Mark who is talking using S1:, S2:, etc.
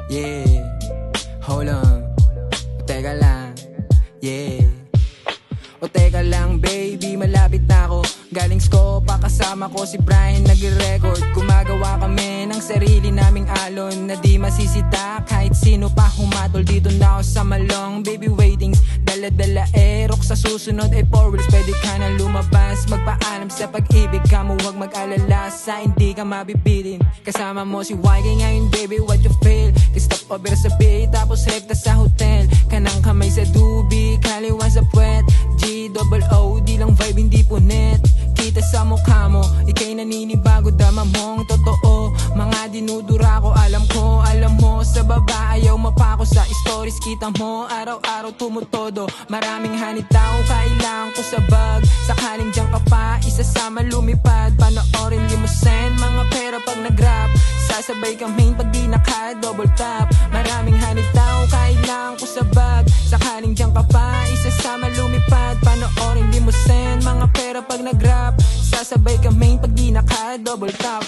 S1: Yeah, hold on. Teka lang, yeah. O teka lang baby, malapit na ako. Galing Scopa, kasama ko si Brian, nag-record. Gumagawa kami ng sarili naming alon na di masisita kahit sino pa humatol. Dito na ako sa Malong, baby waitings. Dala-dala erok sa susunod ay 4 wheels. Pwede ka na lumabas, magpaalam sa pag-ibig ka mo. Huwag mag-alala sa hindi ka mabibitin. Kasama mo si YK ngayon baby, what you feel? Stop over sa bay, tapos rekta sa hotel. Kanang kamay sa dubi, kaliwa sa puwet. G-double-O, di lang vibe, hindi punit. Kita sa mukha mo, ika'y naninibago. Dama mong totoo, mga dinudura ko. Alam mo, sa baba ayaw mapako. Sa stories kita mo, araw-araw tumutodo. Maraming hanitaw, kailangan ko sa bag. Sakaling dyan ka pa, isasama lumipad. Panoorin limousine, mga pera pag nag-rap. Sasabay kami pag di naka-double tap. Maraming hanitaw, kailangan ko sa bag. Sakaling dyan ka pa, isasama lumipad. Panoorin limousine, mga pera pag nag-rap. Sasabay kami pag di naka-double tap.